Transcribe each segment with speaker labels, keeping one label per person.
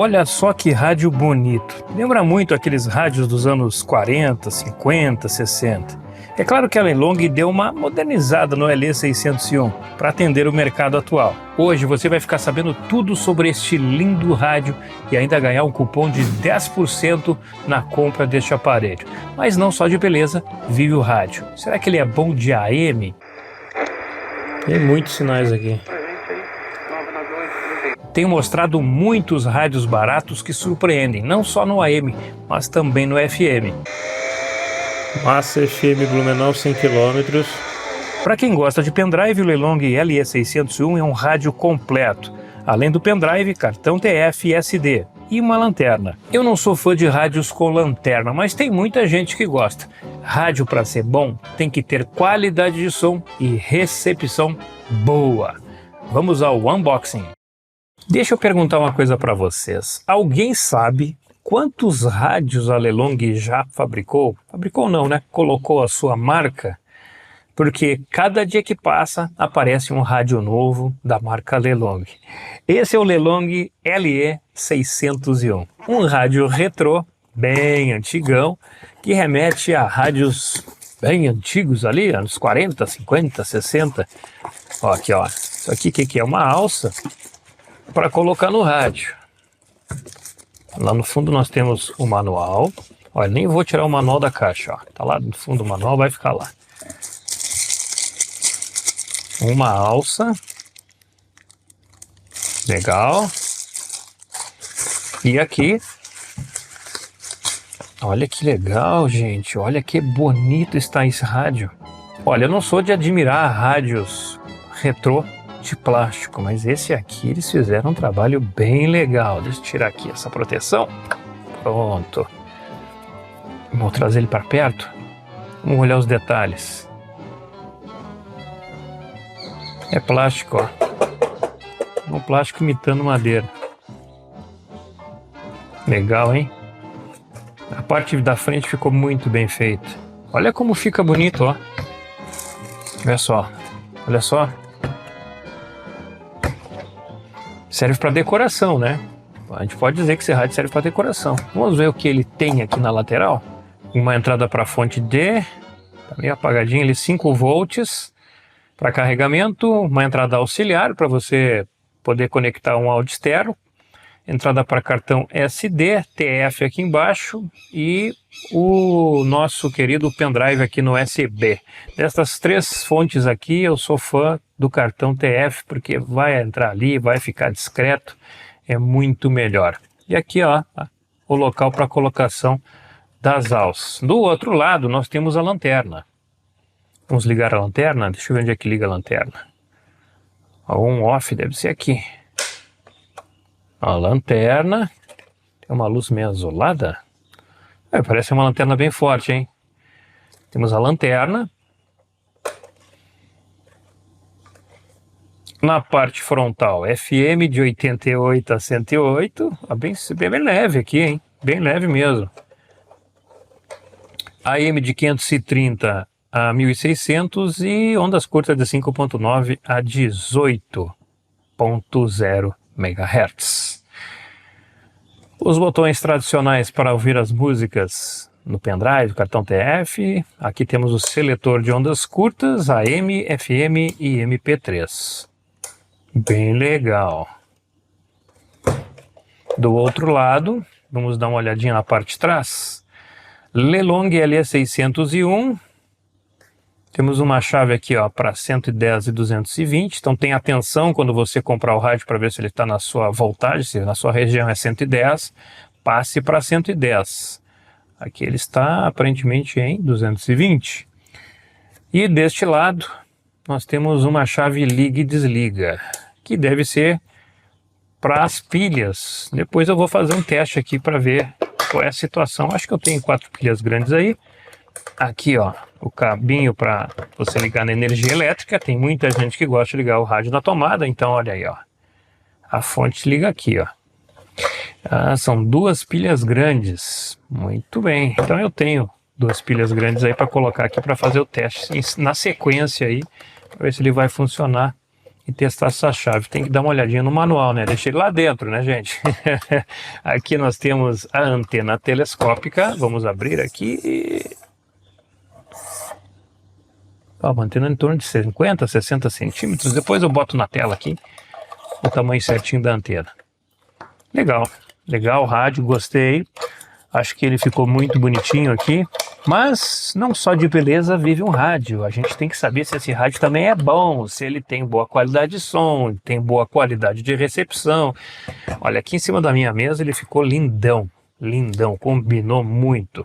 Speaker 1: Olha só que rádio bonito. Lembra muito aqueles rádios dos anos 40, 50, 60. É claro que a Lelong deu uma modernizada no LE601 para atender o mercado atual. Hoje você vai ficar sabendo tudo sobre este lindo rádio e ainda ganhar um cupom de 10% na compra deste aparelho. Mas não só de beleza vive o rádio. Será que ele é bom de AM? Tem muitos sinais aqui. Tenho mostrado muitos rádios baratos que surpreendem, não só no AM, mas também no FM. Massa FM Blumenau 100 km. Para quem gosta de pendrive, o Lelong LE601 é um rádio completo. Além do pendrive, cartão TF e SD e uma lanterna. Eu não sou fã de rádios com lanterna, mas tem muita gente que gosta. Rádio, para ser bom, tem que ter qualidade de som e recepção boa. Vamos ao unboxing. Deixa eu perguntar uma coisa para vocês. Alguém sabe quantos rádios a Lelong já fabricou? Fabricou não, né? Colocou a sua marca? Porque cada dia que passa aparece um rádio novo da marca Lelong. Esse é o Lelong LE601, um rádio retrô, bem antigão, que remete a rádios bem antigos ali, anos 40, 50, 60. Ó, aqui, ó. Isso aqui que é uma alça para colocar no rádio. Lá no fundo nós temos o manual. Olha, nem vou tirar o manual da caixa, ó. Tá lá no fundo o manual, vai ficar lá. Uma alça. Legal. E aqui, olha que legal, gente. Olha que bonito está esse rádio. Olha, eu não sou de admirar rádios retrô de plástico, mas esse aqui eles fizeram um trabalho bem legal. Deixa eu tirar aqui essa proteção. Pronto. Vou trazer ele para perto. Vamos olhar os detalhes. É plástico, ó. Um plástico imitando madeira. Legal, hein? A parte da frente ficou muito bem feita. Olha como fica bonito, ó. Olha só. Olha só. Serve para decoração, né? A gente pode dizer que esse rádio serve para decoração. Vamos ver o que ele tem aqui na lateral. Uma entrada para fonte D. Tá meio apagadinho ali, 5 volts. Para carregamento, uma entrada auxiliar para você poder conectar um áudio externo, entrada para cartão SD, TF aqui embaixo e o nosso querido pendrive aqui no USB. Dessas 3 fontes aqui eu sou fã do cartão TF porque vai entrar ali, vai ficar discreto, é muito melhor. E aqui ó, o local para colocação das alças. Do outro lado nós temos a lanterna. Vamos ligar a lanterna? Deixa eu ver onde é que liga a lanterna. On off deve ser aqui. A lanterna. Tem uma luz meio azulada. Parece uma lanterna bem forte, hein? Temos a lanterna. Na parte frontal, FM de 88 a 108. Bem leve aqui, hein? Bem leve mesmo. AM de 530 a 1600 e ondas curtas de 5.9 a 18.0 MHz. Os botões tradicionais para ouvir as músicas no pendrive, cartão TF. Aqui temos o seletor de ondas curtas, AM, FM e MP3. Bem legal. Do outro lado, vamos dar uma olhadinha na parte de trás. Lelong LE601. Temos uma chave aqui para 110 e 220, então tem atenção quando você comprar o rádio para ver se ele está na sua voltagem, se na sua região é 110, passe para 110. Aqui ele está aparentemente em 220. E deste lado nós temos uma chave liga e desliga, que deve ser para as pilhas. Depois eu vou fazer um teste aqui para ver qual é a situação. Acho que eu tenho 4 pilhas grandes aí. Aqui ó, o cabinho para você ligar na energia elétrica. Tem muita gente que gosta de ligar o rádio na tomada, então olha aí ó, a fonte liga aqui ó. São 2 pilhas grandes, muito bem. Então eu tenho 2 pilhas grandes aí para colocar aqui para fazer o teste na sequência aí, para ver se ele vai funcionar e testar essa chave. Tem que dar uma olhadinha no manual, né? Deixei ele lá dentro, né, gente? Aqui nós temos a antena telescópica. Vamos abrir aqui. Ó, uma antena em torno de 50, 60 centímetros. Depois eu boto na tela aqui o tamanho certinho da antena. Legal, legal o rádio, gostei. Acho que ele ficou muito bonitinho aqui. Mas não só de beleza vive um rádio. A gente tem que saber se esse rádio também é bom, se ele tem boa qualidade de som, tem boa qualidade de recepção. Olha, aqui em cima da minha mesa ele ficou lindão, lindão, combinou muito.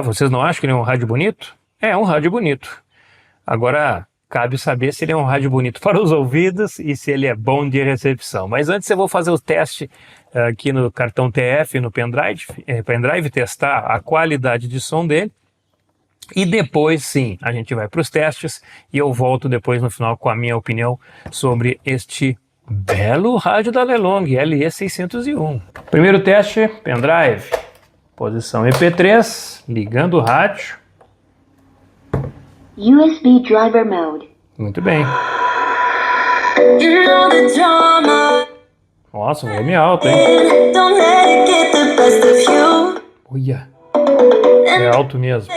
Speaker 1: Vocês não acham que ele é um rádio bonito? É um rádio bonito. Agora, cabe saber se ele é um rádio bonito para os ouvidos e se ele é bom de recepção. Mas antes eu vou fazer o teste aqui no cartão TF, no pendrive, testar a qualidade de som dele. E depois, sim, a gente vai para os testes e eu volto depois no final com a minha opinião sobre este belo rádio da Lelong LE601. Primeiro teste, pendrive, posição EP3, ligando o rádio.
Speaker 2: USB driver mode.
Speaker 1: Muito bem. Nossa, volume alto, hein? Olha, é alto mesmo.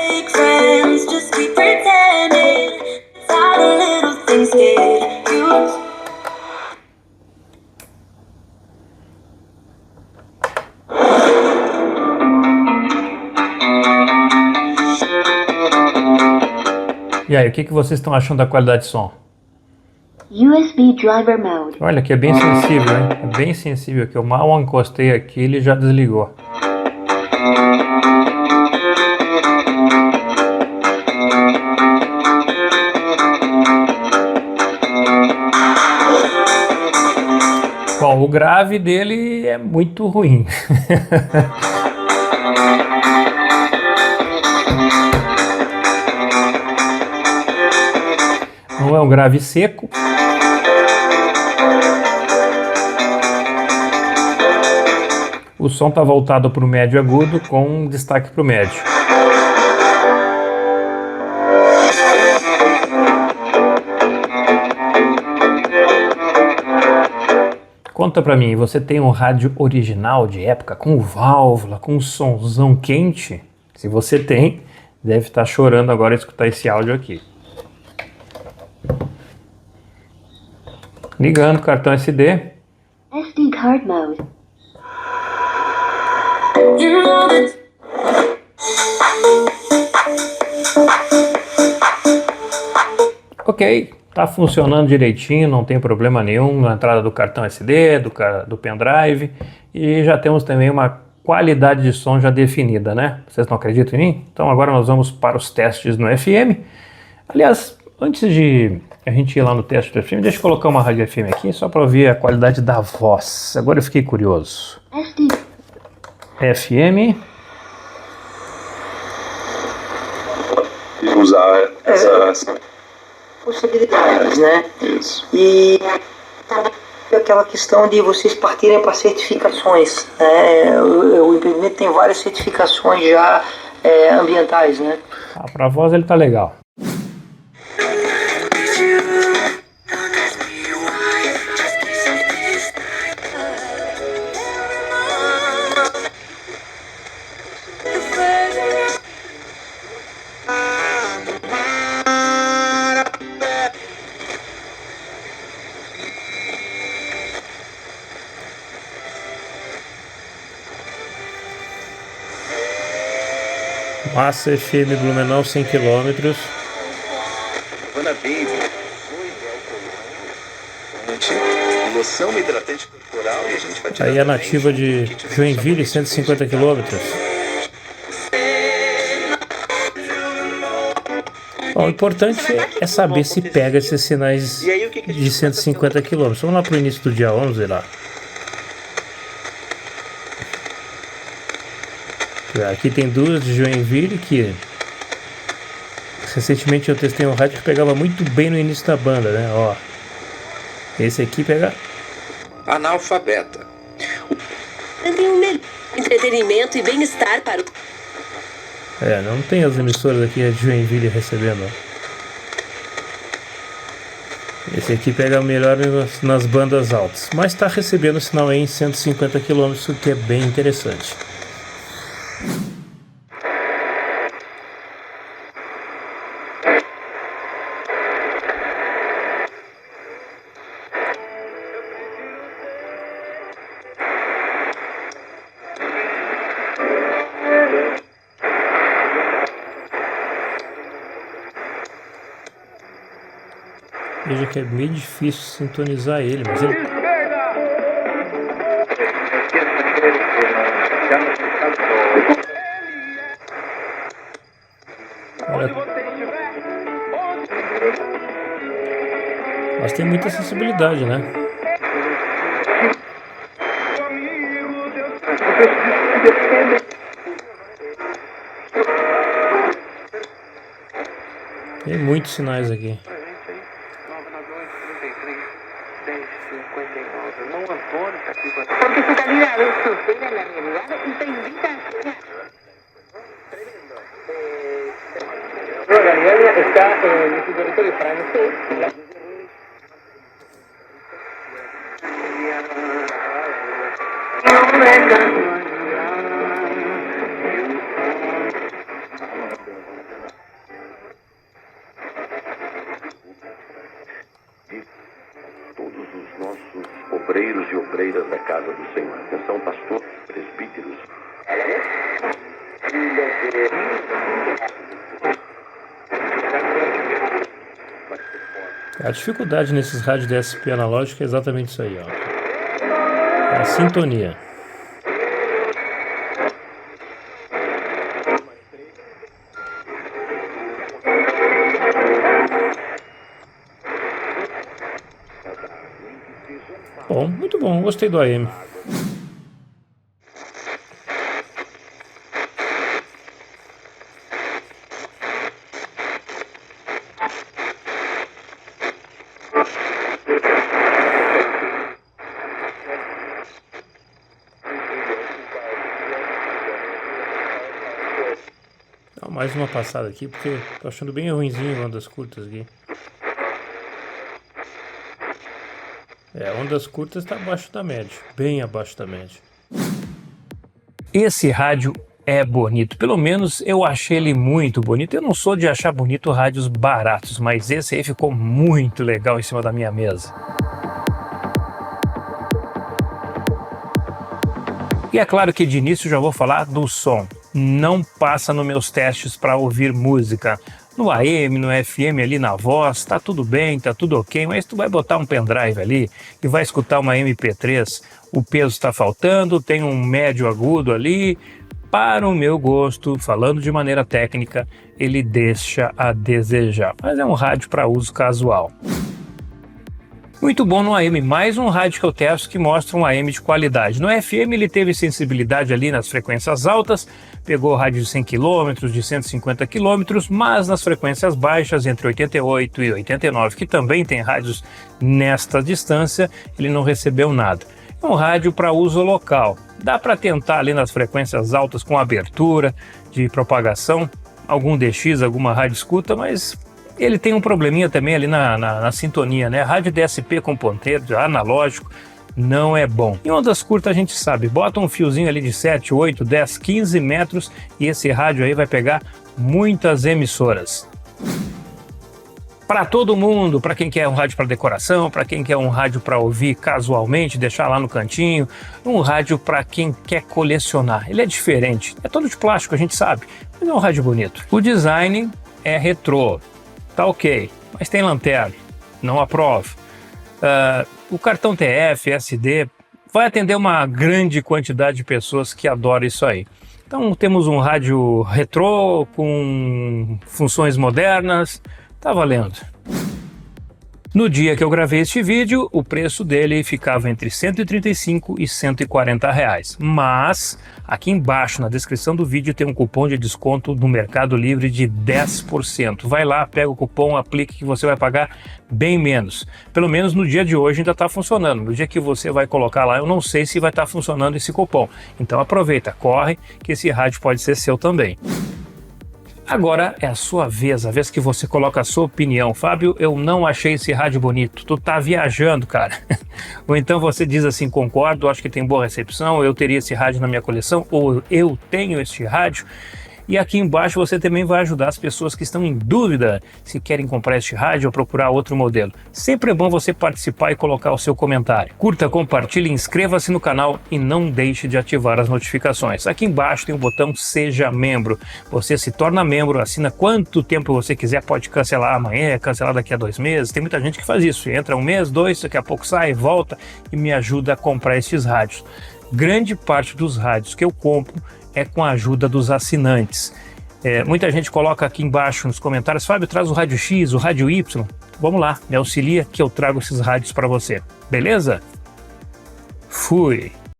Speaker 1: E aí, o que vocês estão achando da qualidade de som?
Speaker 2: USB driver mode.
Speaker 1: Olha, aqui é bem sensível, hein? É bem sensível aqui. Eu mal encostei aqui, ele já desligou. Bom, o grave dele é muito ruim. Não é um grave seco. O som está voltado para o médio agudo com destaque para o médio. Conta pra mim, você tem um rádio original de época com válvula, com um sonzão quente? Se você tem, deve estar chorando agora escutar esse áudio aqui. Ligando o cartão SD.
Speaker 2: SD card mode.
Speaker 1: Ok, tá funcionando direitinho, não tem problema nenhum na entrada do cartão SD, do pendrive. E já temos também uma qualidade de som já definida, né? Vocês não acreditam em mim? Então agora nós vamos para os testes no FM. Aliás, antes de a gente ir lá no teste do FM, deixa eu colocar uma rádio FM aqui só para ouvir a qualidade da voz. Agora eu fiquei curioso.
Speaker 2: SD.
Speaker 1: FM.
Speaker 3: Usar essa
Speaker 4: possibilidades, né?
Speaker 3: Isso.
Speaker 4: E aquela questão de vocês partirem para certificações, né? O empreendimento tem várias certificações já ambientais, né?
Speaker 1: Para a voz ele tá legal. Massa FM Blumenau 100 km.
Speaker 3: Loção hidratante corporal e a gente vai tirar.
Speaker 1: Aí a nativa de Joinville, 150 km. Bom, o importante é saber se pega esses sinais de 150 km. Vamos lá para o início do dia 11 lá. Aqui tem duas de Joinville que recentemente eu testei um rádio que pegava muito bem no início da banda, né? Ó, esse aqui pega
Speaker 3: Analfabeta.
Speaker 5: Tem um melhor entretenimento e bem-estar para o...
Speaker 1: não tem as emissoras aqui de Joinville recebendo. Esse aqui pega melhor nas bandas altas, mas está recebendo sinal em 150 km, o que é bem interessante. Veja que é bem difícil sintonizar ele, mas ele... Olha... Mas tem muita sensibilidade, né? Tem muitos sinais aqui.
Speaker 6: Porque su calidad es supera la realidad y te invita a soñar.
Speaker 4: La realidad está en su territorio francés.
Speaker 7: Todos os nossos obreiros e obreiras da casa do Senhor. Atenção, pastor, presbíteros.
Speaker 1: A dificuldade nesses rádios DSP analógico é exatamente isso aí, ó. É a sintonia. Bom, muito bom, gostei do AM. Dá mais uma passada aqui, porque tô achando bem ruinzinho ondas curtas aqui. Ondas curtas está abaixo da média, bem abaixo da média. Esse rádio é bonito, pelo menos eu achei ele muito bonito. Eu não sou de achar bonito rádios baratos, mas esse aí ficou muito legal em cima da minha mesa. E é claro que de início já vou falar do som. Não passa nos meus testes para ouvir música. No AM, no FM, ali na voz, tá tudo bem, tá tudo ok, mas tu vai botar um pendrive ali e vai escutar uma MP3, o peso está faltando, tem um médio agudo ali. Para o meu gosto, falando de maneira técnica, ele deixa a desejar, mas é um rádio para uso casual. Muito bom no AM, mais um rádio que eu testo que mostra um AM de qualidade. No FM ele teve sensibilidade ali nas frequências altas, pegou rádio de 100 km, de 150 km, mas nas frequências baixas, entre 88 e 89, que também tem rádios nesta distância, ele não recebeu nada. É um rádio para uso local, dá para tentar ali nas frequências altas com abertura de propagação, algum DX, alguma rádio escuta, mas... ele tem um probleminha também ali na sintonia, né? Rádio DSP com ponteiro analógico não é bom. Em ondas curtas a gente sabe, bota um fiozinho ali de 7, 8, 10, 15 metros e esse rádio aí vai pegar muitas emissoras. Para todo mundo, para quem quer um rádio para decoração, para quem quer um rádio para ouvir casualmente, deixar lá no cantinho, um rádio para quem quer colecionar. Ele é diferente, é todo de plástico, a gente sabe, mas é um rádio bonito. O design é retrô. Tá ok, mas tem lanterna, não aprovo. O cartão TF, SD, vai atender uma grande quantidade de pessoas que adoram isso aí. Então temos um rádio retrô com funções modernas, tá valendo. No dia que eu gravei este vídeo, o preço dele ficava entre 135 e 140 reais. Mas aqui embaixo na descrição do vídeo tem um cupom de desconto no Mercado Livre de 10%. Vai lá, pega o cupom, aplique que você vai pagar bem menos. Pelo menos no dia de hoje ainda está funcionando. No dia que você vai colocar lá, eu não sei se vai estar funcionando esse cupom. Então aproveita, corre, que esse rádio pode ser seu também. Agora é a sua vez, a vez que você coloca a sua opinião. Fábio, eu não achei esse rádio bonito. Tu tá viajando, cara. Ou então você diz assim, concordo, acho que tem boa recepção, eu teria esse rádio na minha coleção, ou eu tenho este rádio. E aqui embaixo você também vai ajudar as pessoas que estão em dúvida se querem comprar este rádio ou procurar outro modelo. Sempre é bom você participar e colocar o seu comentário. Curta, compartilhe, inscreva-se no canal e não deixe de ativar as notificações. Aqui embaixo tem o botão Seja Membro. Você se torna membro, assina quanto tempo você quiser, pode cancelar amanhã, cancelar daqui a 2 meses. Tem muita gente que faz isso. Entra 1 mês, 2, daqui a pouco sai, volta e me ajuda a comprar estes rádios. Grande parte dos rádios que eu compro é com a ajuda dos assinantes. Muita gente coloca aqui embaixo nos comentários, Fábio, traz o rádio X, o rádio Y. Vamos lá, me auxilia que eu trago esses rádios para você. Beleza? Fui!